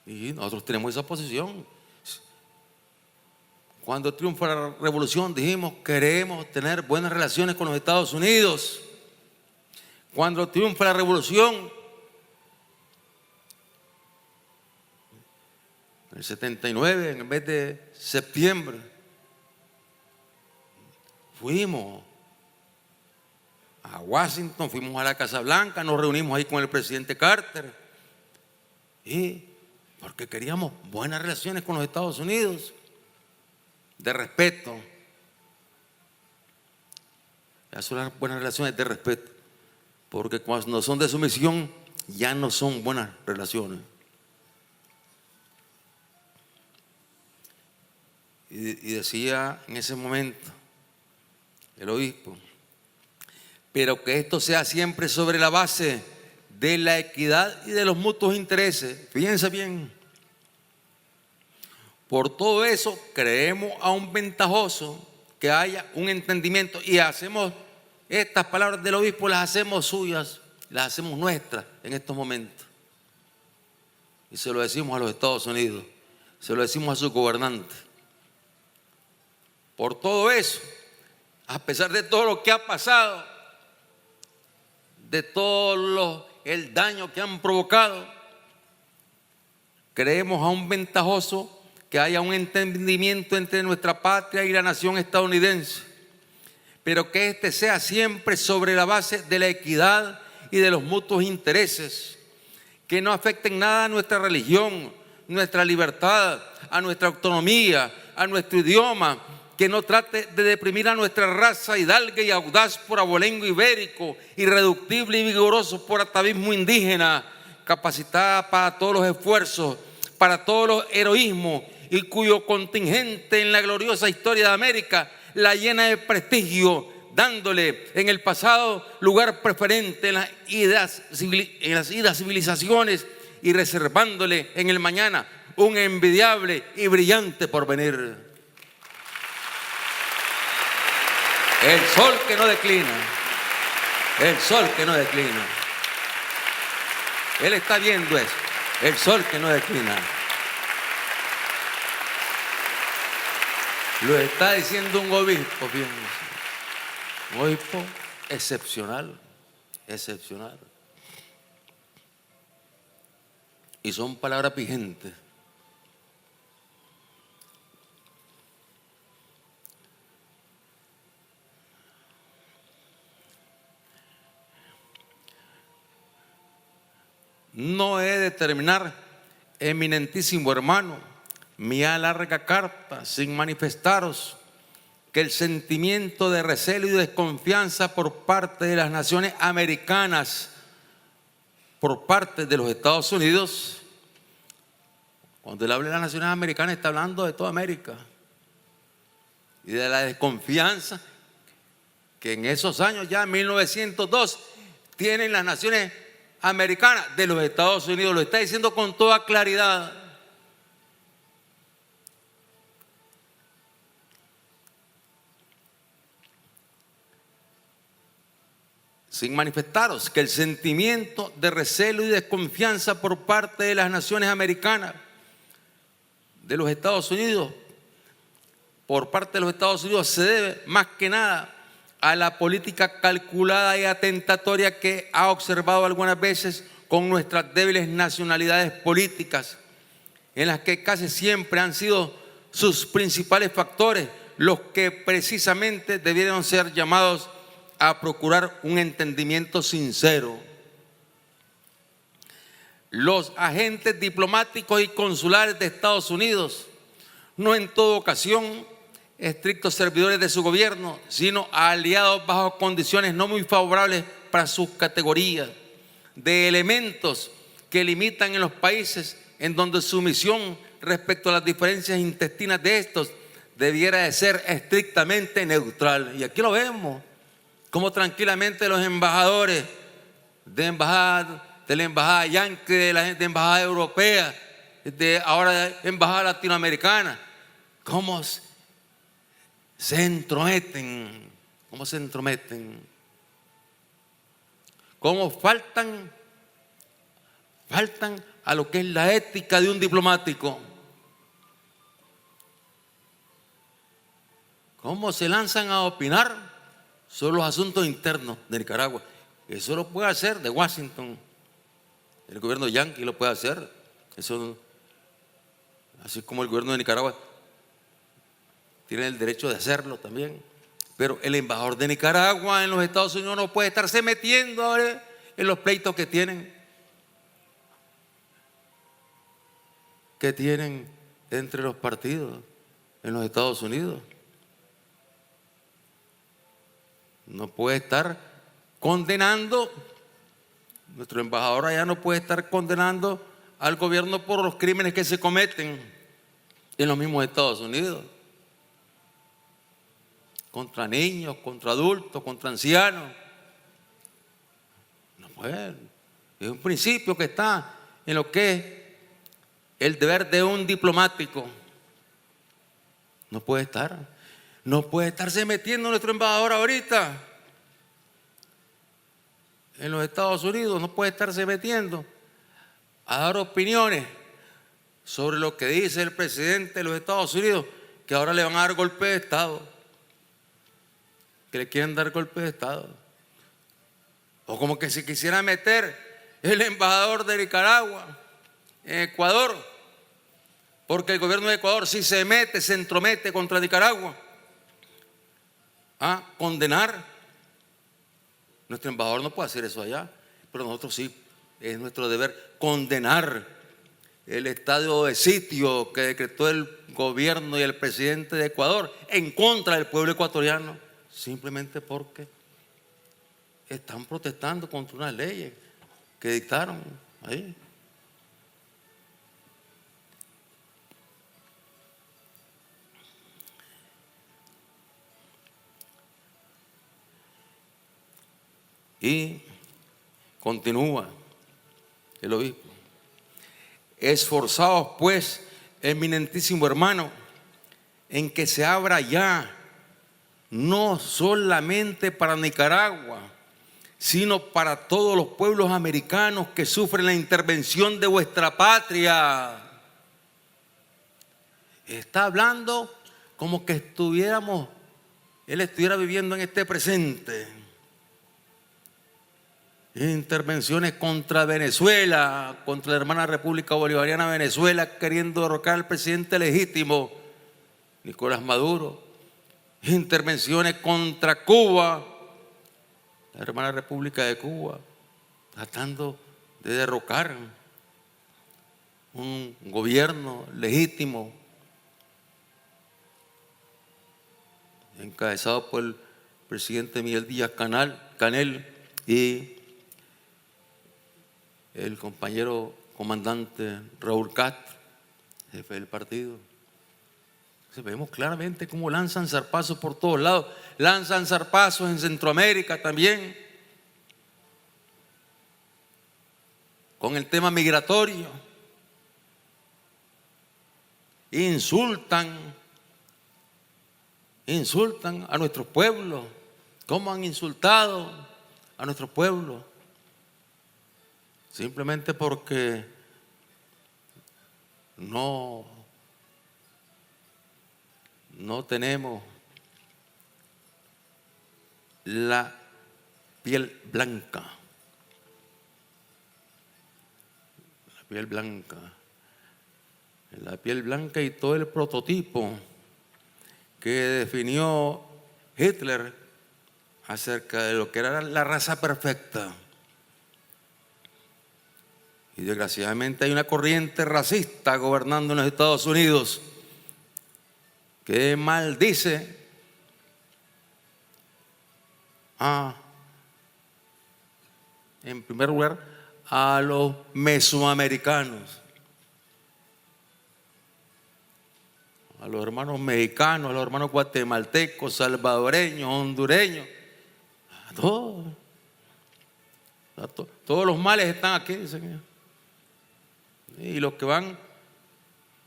Y nosotros tenemos esa posición. Cuando triunfa la revolución dijimos queremos tener buenas relaciones con los Estados Unidos. Cuando triunfa la revolución, en el 79, en el mes de septiembre, fuimos a Washington, fuimos a la Casa Blanca, nos reunimos ahí con el presidente Carter, y porque queríamos buenas relaciones con los Estados Unidos, de respeto. Esas son las buenas relaciones de respeto, porque cuando son de sumisión ya no son buenas relaciones. Y decía en ese momento el obispo, pero que esto sea siempre sobre la base de la equidad y de los mutuos intereses. Fíjense bien. Por todo eso creemos aún ventajoso que haya un entendimiento, y hacemos estas palabras del obispo, las hacemos suyas, las hacemos nuestras en estos momentos. Y se lo decimos a los Estados Unidos, se lo decimos a sus gobernantes. Por todo eso, a pesar de todo lo que ha pasado, de todo el daño que han provocado, creemos aún ventajoso que haya un entendimiento entre nuestra patria y la nación estadounidense, pero que este sea siempre sobre la base de la equidad y de los mutuos intereses, que no afecten nada a nuestra religión, nuestra libertad, a nuestra autonomía, a nuestro idioma, que no trate de deprimir a nuestra raza hidalga y audaz por abolengo ibérico, irreductible y vigoroso por atavismo indígena, capacitada para todos los esfuerzos, para todos los heroísmos, y cuyo contingente en la gloriosa historia de América la llena de prestigio, dándole en el pasado lugar preferente en las idas civilizaciones y reservándole en el mañana un envidiable y brillante porvenir. El sol que no declina, el sol que no declina. Él está viendo eso, el sol que no declina. Lo está diciendo un obispo, fíjense, un obispo excepcional, excepcional. Y son palabras vigentes no he de terminar, eminentísimo hermano, mi larga carta sin manifestaros que el sentimiento de recelo y desconfianza por parte de las naciones americanas, por parte de los Estados Unidos, cuando él habla de las naciones americanas está hablando de toda América, y de la desconfianza que en esos años, ya en 1902, tienen las naciones americanas de los Estados Unidos. Lo está diciendo con toda claridad. Sin manifestaros que el sentimiento de recelo y desconfianza por parte de las naciones americanas, de los Estados Unidos, por parte de los Estados Unidos, se debe más que nada a la política calculada y atentatoria que ha observado algunas veces con nuestras débiles nacionalidades políticas, en las que casi siempre han sido sus principales factores los que precisamente debieron ser llamados a procurar un entendimiento sincero. Los agentes diplomáticos y consulares de Estados Unidos, no en toda ocasión estrictos servidores de su gobierno, sino aliados bajo condiciones no muy favorables para sus categorías, de elementos que limitan en los países en donde su misión respecto a las diferencias intestinas de estos debiera de ser estrictamente neutral. Y aquí lo vemos, como tranquilamente los embajadores de la embajada yanqui, de la embajada europea, ahora de embajada latinoamericana, cómo se entrometen, cómo faltan a lo que es la ética de un diplomático, cómo se lanzan a opinar sobre los asuntos internos de Nicaragua. Eso lo puede hacer de Washington, el gobierno yanqui lo puede hacer, eso, así como el gobierno de Nicaragua tiene el derecho de hacerlo también. Pero el embajador de Nicaragua en los Estados Unidos no puede estarse metiendo en los pleitos que tienen entre los partidos en los Estados Unidos. No puede estar condenando, nuestro embajador allá no puede estar condenando al gobierno por los crímenes que se cometen en los mismos Estados Unidos, contra niños, contra adultos, contra ancianos. No puede. Es un principio que está en lo que es el deber de un diplomático. No puede estarse metiendo nuestro embajador ahorita en los Estados Unidos, no puede estarse metiendo a dar opiniones sobre lo que dice el presidente de los Estados Unidos, que ahora le van a dar golpe de Estado, que le quieren dar golpe de Estado. O como que si quisiera meter el embajador de Nicaragua en Ecuador, porque el gobierno de Ecuador si se entromete contra Nicaragua a condenar. Nuestro embajador no puede hacer eso allá, pero nosotros sí, es nuestro deber condenar el estado de sitio que decretó el gobierno y el presidente de Ecuador en contra del pueblo ecuatoriano, simplemente porque están protestando contra unas leyes que dictaron ahí. Y continúa el obispo: esforzaos pues, eminentísimo hermano, en que se abra ya, no solamente para Nicaragua, sino para todos los pueblos americanos que sufren la intervención de vuestra patria. Está hablando como que él estuviera viviendo en este presente. Intervenciones contra Venezuela, contra la hermana República Bolivariana de Venezuela, queriendo derrocar al presidente legítimo Nicolás Maduro. Intervenciones contra Cuba, la hermana República de Cuba, tratando de derrocar un gobierno legítimo encabezado por el presidente Miguel Díaz-Canel y el compañero comandante Raúl Castro, jefe del partido. Entonces vemos claramente cómo lanzan zarpazos por todos lados, lanzan zarpazos en Centroamérica también, con el tema migratorio. Insultan a nuestros pueblos. ¿Cómo han insultado a nuestros pueblos? Simplemente porque no tenemos la piel blanca. La piel blanca. La piel blanca y todo el prototipo que definió Hitler acerca de lo que era la raza perfecta. Y desgraciadamente hay una corriente racista gobernando en los Estados Unidos que maldice en primer lugar a los mesoamericanos, a los hermanos mexicanos, a los hermanos guatemaltecos, salvadoreños, hondureños, a todos. Todos los males están aquí, Señor. Y los que van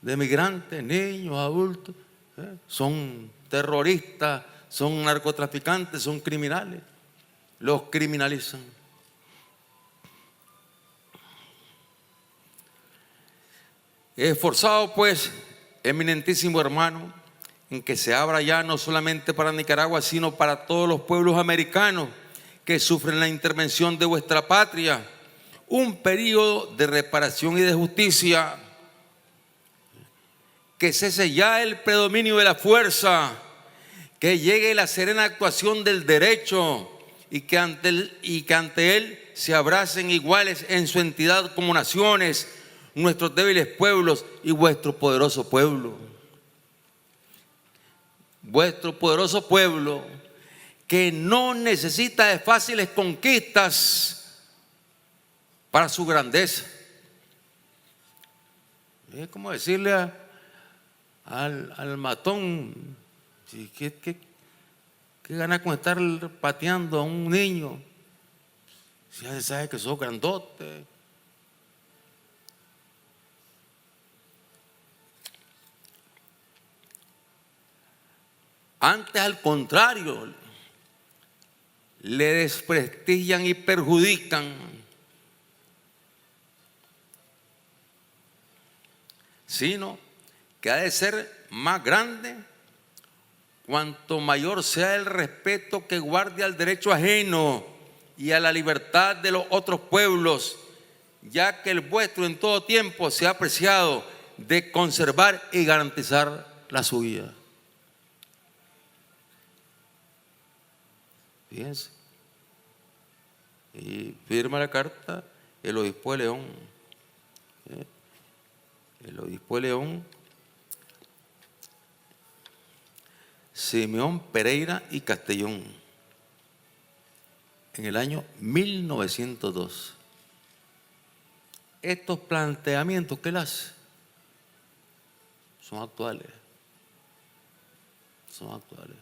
de migrantes, niños, adultos, son terroristas, son narcotraficantes, son criminales. Los criminalizan. Esforzado pues, eminentísimo hermano, en que se abra ya no solamente para Nicaragua, sino para todos los pueblos americanos que sufren la intervención de vuestra patria, un periodo de reparación y de justicia, que cese ya el predominio de la fuerza, que llegue la serena actuación del derecho y que ante él se abracen iguales en su entidad como naciones, nuestros débiles pueblos y vuestro poderoso pueblo. Vuestro poderoso pueblo que no necesita de fáciles conquistas para su grandeza. Es como decirle al matón, ¿qué gana con estar pateando a un niño? Si ya se sabe que sos grandote. Antes, al contrario, le desprestigian y perjudican. Sino que ha de ser más grande cuanto mayor sea el respeto que guarde al derecho ajeno y a la libertad de los otros pueblos, ya que el vuestro en todo tiempo se ha apreciado de conservar y garantizar la suya. Fíjense. Y firma la carta el obispo de León. El obispo de León, Simeón Pereira y Castellón, en el año 1902. Estos planteamientos que él hace son actuales. Son actuales.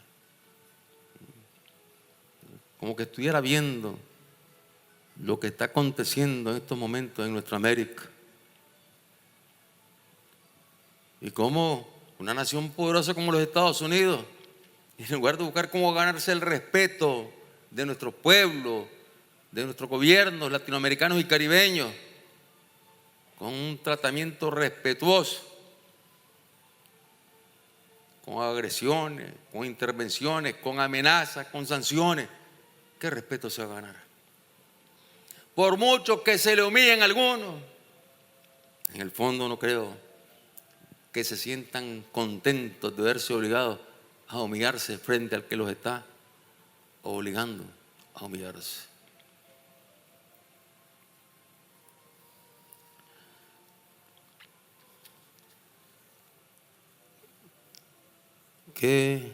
Como que estuviera viendo lo que está aconteciendo en estos momentos en nuestra América. Y cómo una nación poderosa como los Estados Unidos, en lugar de buscar cómo ganarse el respeto de nuestros pueblos, de nuestros gobiernos latinoamericanos y caribeños, con un tratamiento respetuoso, con agresiones, con intervenciones, con amenazas, con sanciones, ¿qué respeto se va a ganar? Por mucho que se le humillen algunos, en el fondo no creo que se sientan contentos de verse obligados a humillarse frente al que los está obligando a humillarse. qué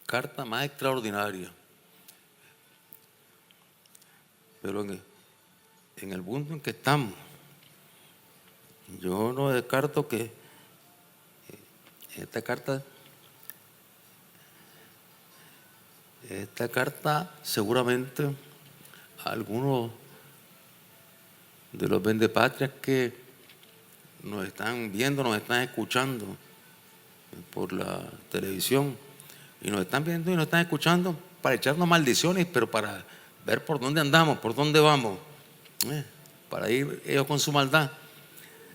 carta más extraordinaria. Pero en el punto en que estamos, yo no descarto que esta carta seguramente algunos de los vendepatrias que nos están viendo, nos están escuchando por la televisión, y nos están viendo y nos están escuchando para echarnos maldiciones, pero para ver por dónde andamos, por dónde vamos, para ir ellos con su maldad.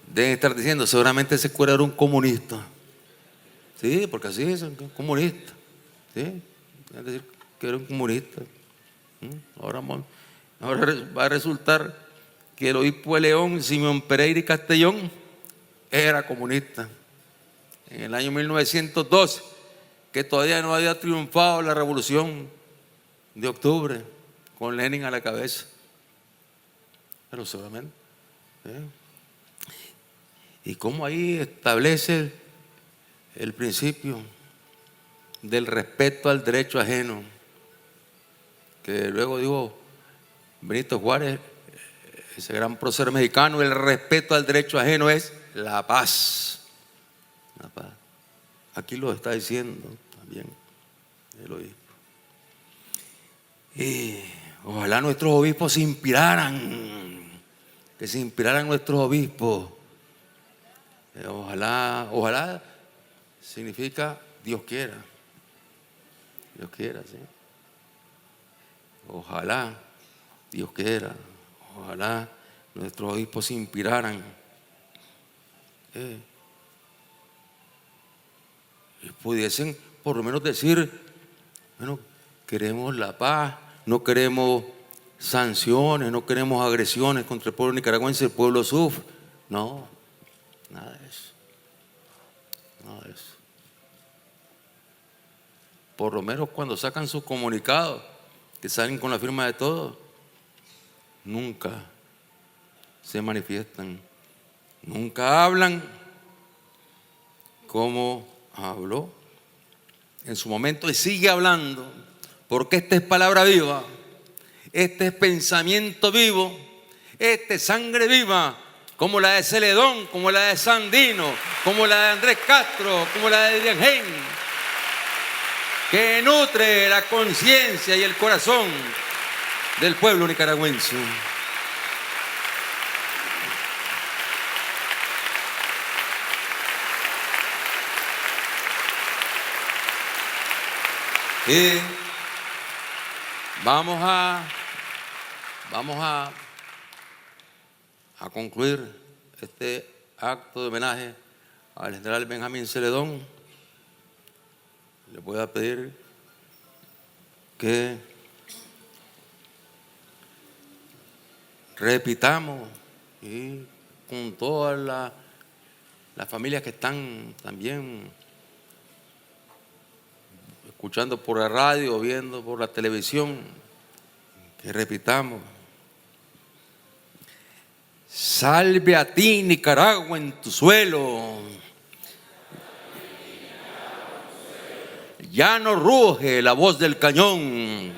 Deben estar diciendo, seguramente ese cura era un comunista. Sí, porque así es, un comunista. Sí, deben decir que era un comunista. Ahora va a resultar que el obispo de León, Simeón Pereira y Castellón, era comunista. En el año 1912, que todavía no había triunfado la revolución de octubre, con Lenin a la cabeza. Pero solamente. Y cómo ahí establece el principio del respeto al derecho ajeno, que luego dijo Benito Juárez, ese gran prócer mexicano, el respeto al derecho ajeno es la paz. La paz. Aquí lo está diciendo también el obispo. Y ojalá nuestros obispos se inspiraran, que se inspiraran nuestros obispos. Ojalá significa Dios quiera. Dios quiera, sí. Ojalá Dios quiera. Ojalá nuestros obispos se inspiraran. Y pudiesen por lo menos decir, bueno, queremos la paz, no queremos sanciones, no queremos agresiones contra el pueblo nicaragüense, el pueblo sufre. No, nada de eso. Nada de eso. Por lo menos cuando sacan sus comunicados, que salen con la firma de todos, nunca se manifiestan, nunca hablan como habló en su momento y sigue hablando, porque esta es palabra viva, este es pensamiento vivo, esta es sangre viva, como la de Celedón, como la de Sandino, como la de Andrés Castro, como la de Adrián Hein, que nutre la conciencia y el corazón del pueblo nicaragüense. Y vamos a concluir este acto de homenaje al general Benjamín Celedón. Le voy a pedir que repitamos, y con todas las familias que están también escuchando por la radio, viendo por la televisión, que repitamos: salve a ti, Nicaragua, en tu suelo. Ya no ruge la voz del cañón,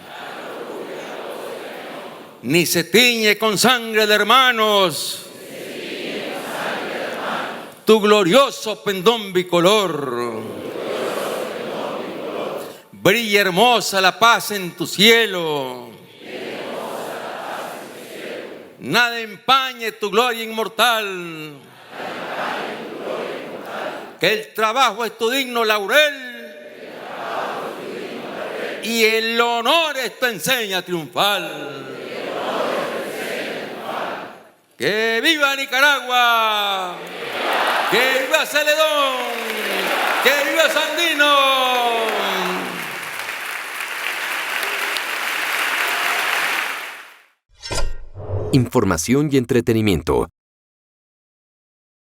ni se tiñe con sangre de hermanos tu glorioso pendón bicolor. Brilla hermosa la paz en tu cielo. Nada empañe tu gloria inmortal. Que el trabajo es tu digno laurel. Y el honor es tu enseña triunfal. ¡Que viva Nicaragua! ¡Que viva Celedón! ¡Que viva Sandino! Información y entretenimiento.